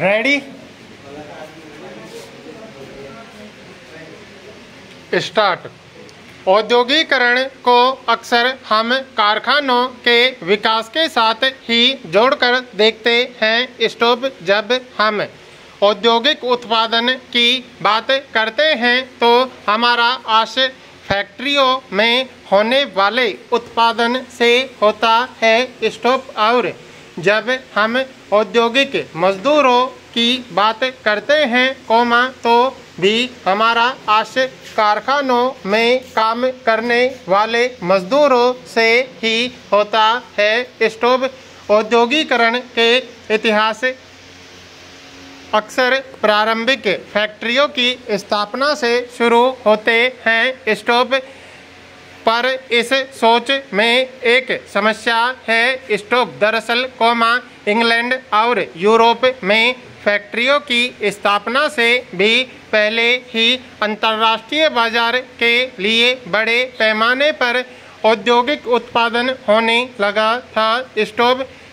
Ready start. औद्योगिकरण को अक्सर हम कारखानों के विकास के साथ ही जोड़कर देखते हैं। जब हम औद्योगिक उत्पादन की बात करते हैं तो हमारा आशय फैक्ट्रियों में होने वाले उत्पादन से होता है। और जब हम औद्योगिक मजदूरों की बात करते हैं तो भी हमारा आशय कारखानों में काम करने वाले मजदूरों से ही होता है। औद्योगिकरण के इतिहास अक्सर प्रारंभिक फैक्ट्रियों की स्थापना से शुरू होते हैं। पर इस सोच में एक समस्या है। दरअसल इंग्लैंड और यूरोप में फैक्ट्रियों की स्थापना से भी पहले ही अंतर्राष्ट्रीय बाजार के लिए बड़े पैमाने पर औद्योगिक उत्पादन होने लगा था।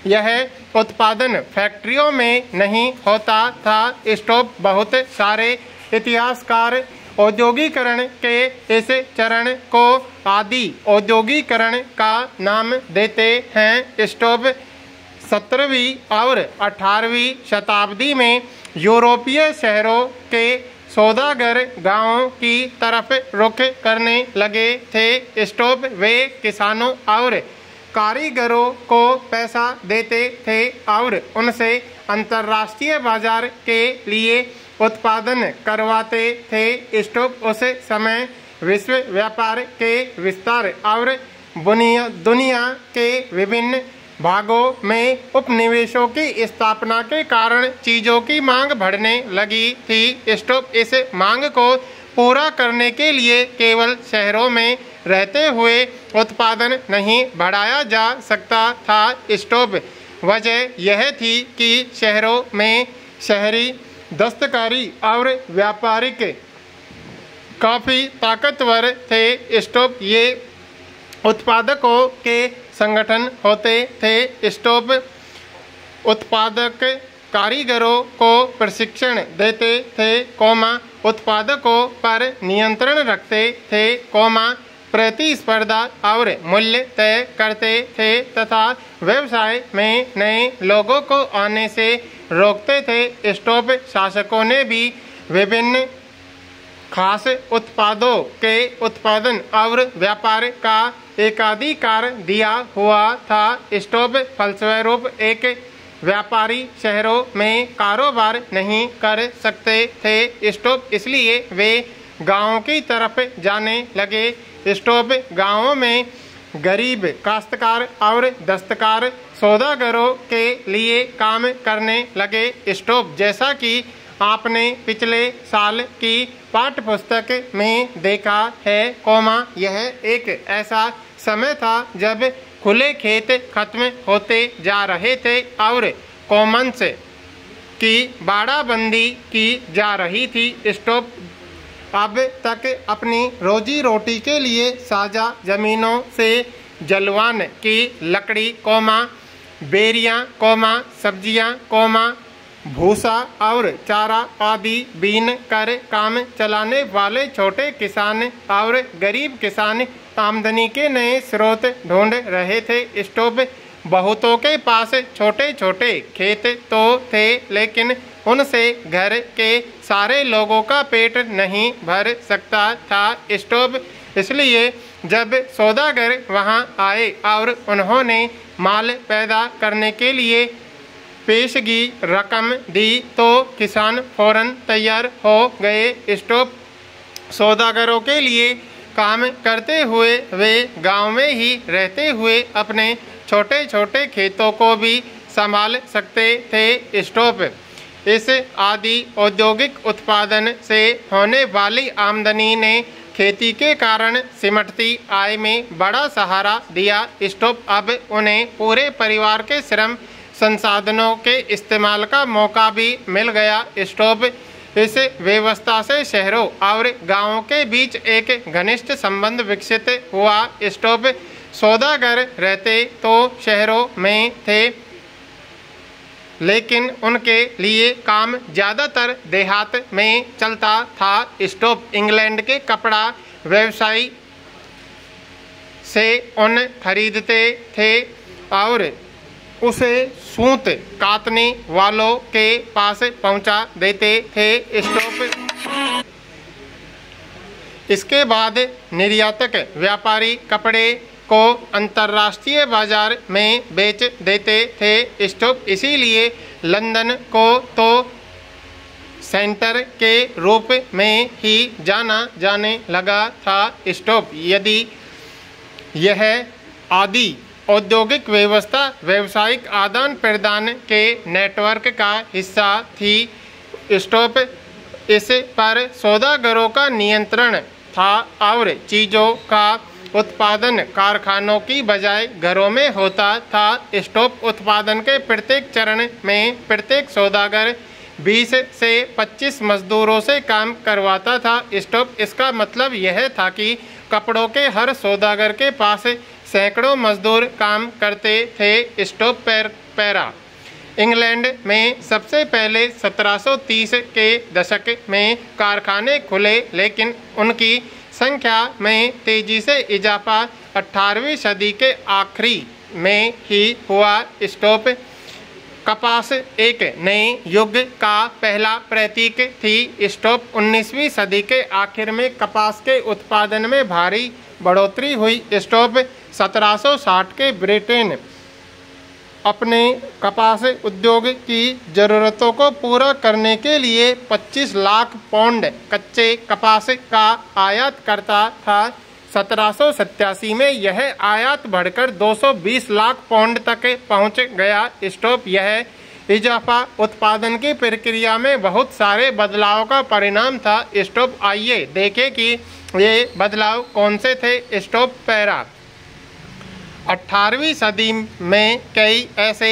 यह उत्पादन फैक्ट्रियों में नहीं होता था। बहुत सारे इतिहासकार औद्योगिकरण के इस चरण को आदि औद्योगिकरण का नाम देते हैं। 17वीं और 18वीं शताब्दी में यूरोपीय शहरों के सौदागर गांवों की तरफ रुख करने लगे थे। वे किसानों और कारीगरों को पैसा देते थे और उनसे अंतर्राष्ट्रीय बाजार के लिए उत्पादन करवाते थे। उस समय विश्व व्यापार के विस्तार और दुनिया के विभिन्न भागों में उपनिवेशों की स्थापना के कारण चीजों की मांग बढ़ने लगी थी। इस मांग को पूरा करने के लिए केवल शहरों में रहते हुए उत्पादन नहीं बढ़ाया जा सकता था। वजह यह थी कि शहरों में शहरी दस्तकारी और व्यापारिक काफ़ी ताकतवर थे। ये उत्पादकों के संगठन होते थे। उत्पादक कारीगरों को प्रशिक्षण देते थे, उत्पादकों पर नियंत्रण रखते थे, प्रतिस्पर्धा और मूल्य तय करते थे तथा व्यवसाय में नए लोगों को आने से रोकते थे। शासकों ने भी विभिन्न खास उत्पादों के उत्पादन और व्यापार का एकाधिकार दिया हुआ था। फलस्वरूप एक व्यापारी शहरों में कारोबार नहीं कर सकते थे। इसलिए वे गांवों की तरफ जाने लगे। गांवों में गरीब काश्तकार और दस्तकार सौदागरों के लिए काम करने लगे। जैसा कि आपने पिछले साल की पाठ्य पुस्तक में देखा है, यह एक ऐसा समय था जब खुले खेत खत्म होते जा रहे थे और कॉमन्स की बाड़ाबंदी की जा रही थी। अब तक अपनी रोजी रोटी के लिए साझा जमीनों से जलवान की लकड़ी, बेरियां, सब्जियां, भूसा और चारा आदि बीन कर काम चलाने वाले छोटे किसान और गरीब किसान आमदनी के नए स्रोत ढूंढ रहे थे। बहुतों के पास छोटे छोटे खेत तो थे, लेकिन उनसे घर के सारे लोगों का पेट नहीं भर सकता था। इसलिए जब सौदागर वहां आए और उन्होंने माल पैदा करने के लिए पेशगी रकम दी तो किसान फौरन तैयार हो गए। सौदागरों के लिए काम करते हुए वे गांव में ही रहते हुए अपने छोटे छोटे खेतों को भी संभाल सकते थे। इस आदि औद्योगिक उत्पादन से होने वाली आमदनी ने खेती के कारण सिमटती आय में बड़ा सहारा दिया। अब उन्हें पूरे परिवार के श्रम संसाधनों के इस्तेमाल का मौका भी मिल गया। इस व्यवस्था से शहरों और गांवों के बीच एक घनिष्ठ संबंध विकसित हुआ। सौदागर रहते तो शहरों में थे लेकिन उनके लिए काम ज़्यादातर देहात में चलता था। स्टोव इंग्लैंड के कपड़ा व्यवसायी से ऊन खरीदते थे और उसे सूत काटने वालों के पास पहुंचा देते थे। स्टोव इसके बाद निर्यातक व्यापारी कपड़े को अंतर्राष्ट्रीय बाजार में बेच देते थे। स्टोव इसीलिए लंदन को तो सेंटर के रूप में ही जाना जाने लगा था। स्टोव यदि यह आदि औद्योगिक व्यवस्था व्यावसायिक आदान प्रदान के नेटवर्क का हिस्सा थी। स्टोव इस पर सौदागरों का नियंत्रण था और चीज़ों का उत्पादन कारखानों की बजाय घरों में होता था। स्टोव उत्पादन के प्रत्येक चरण में प्रत्येक सौदागर 20 से 25 मजदूरों से काम करवाता था। स्टोव इसका मतलब यह था कि कपड़ों के हर सौदागर के पास सैकड़ों मजदूर काम करते थे। स्टोव पैरा इंग्लैंड में सबसे पहले 1730 के दशक में कारखाने खुले, लेकिन उनकी संख्या में तेजी से इजाफा 18वीं सदी के आखिरी में ही हुआ। स्टोव कपास एक नए युग का पहला प्रतीक थी। स्टोव 19वीं सदी के आखिर में कपास के उत्पादन में भारी बढ़ोतरी हुई। स्टोव 1760 के ब्रिटेन अपने कपास उद्योग की ज़रूरतों को पूरा करने के लिए 25 लाख पाउंड कच्चे कपास का आयात करता था। 1787 में यह आयात बढ़कर 220 लाख पाउंड तक पहुंच गया। स्टोव यह इजाफा उत्पादन की प्रक्रिया में बहुत सारे बदलाव का परिणाम था। स्टोव आइए देखें कि ये बदलाव कौन से थे। स्टोव पैरा 18वीं सदी में कई ऐसे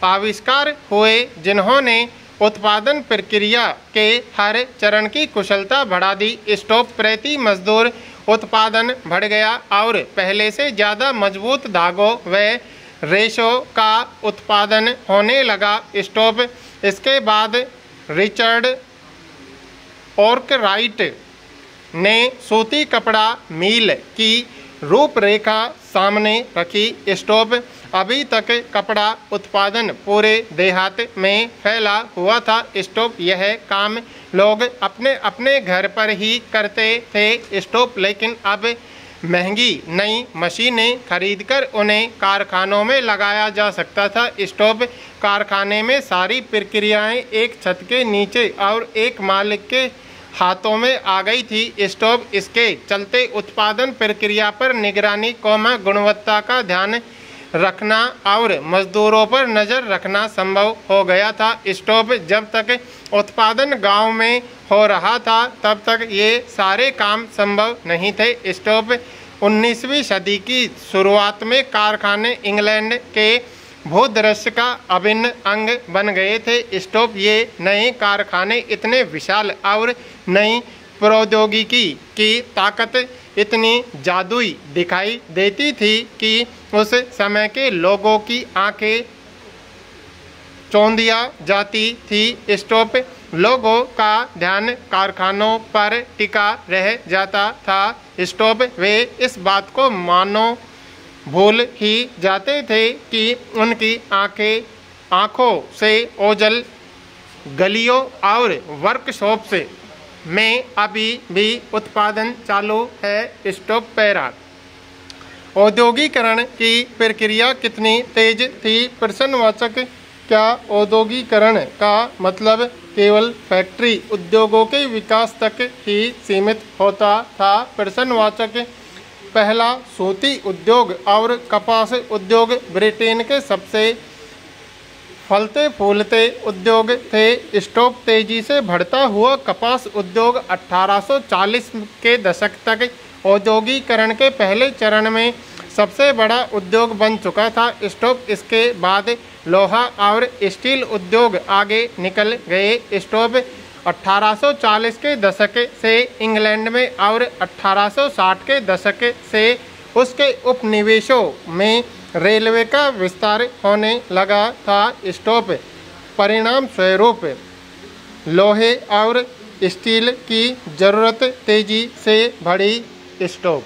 आविष्कार हुए जिन्होंने उत्पादन प्रक्रिया के हर चरण की कुशलता बढ़ा दी। स्टोव प्रति मजदूर उत्पादन बढ़ गया और पहले से ज़्यादा मजबूत धागों व रेशों का उत्पादन होने लगा। स्टोव इसके बाद रिचर्ड आर्कराइट ने सूती कपड़ा मिल की रूपरेखा सामने रखी। स्टोव अभी तक कपड़ा उत्पादन पूरे देहात में फैला हुआ था। स्टोव यह काम लोग अपने अपने घर पर ही करते थे। स्टोव लेकिन अब महंगी नई मशीनें खरीदकर उन्हें कारखानों में लगाया जा सकता था। स्टोव कारखाने में सारी प्रक्रियाएं एक छत के नीचे और एक मालिक के हाथों में आ गई थी। स्टोव इसके चलते उत्पादन प्रक्रिया पर निगरानी गुणवत्ता का ध्यान रखना और मजदूरों पर नज़र रखना संभव हो गया था। स्टोव जब तक उत्पादन गांव में हो रहा था तब तक ये सारे काम संभव नहीं थे। स्टोव 19वीं सदी की शुरुआत में कारखाने इंग्लैंड के भूदृश्य का अभिन्न अंग बन गए थे। स्टोव ये नए कारखाने इतने विशाल और नई प्रौद्योगिकी की ताकत इतनी जादुई दिखाई देती थी कि उस समय के लोगों की आंखें चौंधिया जाती थी। स्टोव लोगों का ध्यान कारखानों पर टिका रह जाता था। स्टोव वे इस बात को मानो भूल ही जाते थे कि उनकी आँखों से ओझल गलियों और वर्कशॉप्स में अभी भी उत्पादन चालू है। स्टोव पैरा औद्योगिकरण की प्रक्रिया कितनी तेज थी। प्रश्नवाचक क्या औद्योगिकरण का मतलब केवल फैक्ट्री उद्योगों के विकास तक ही सीमित होता था। प्रश्नवाचक पहला सूती उद्योग और कपास उद्योग ब्रिटेन के सबसे फलते फूलते उद्योग थे। स्टोव तेजी से बढ़ता हुआ कपास उद्योग 1840 के दशक तक औद्योगिकरण के पहले चरण में सबसे बड़ा उद्योग बन चुका था। स्टोव इसके बाद लोहा और स्टील उद्योग आगे निकल गए। स्टोव 1840 के दशक से इंग्लैंड में और 1860 के दशक से उसके उपनिवेशों में रेलवे का विस्तार होने लगा था। स्टोव परिणाम स्वरूप लोहे और स्टील की ज़रूरत तेजी से बढ़ी। स्टोव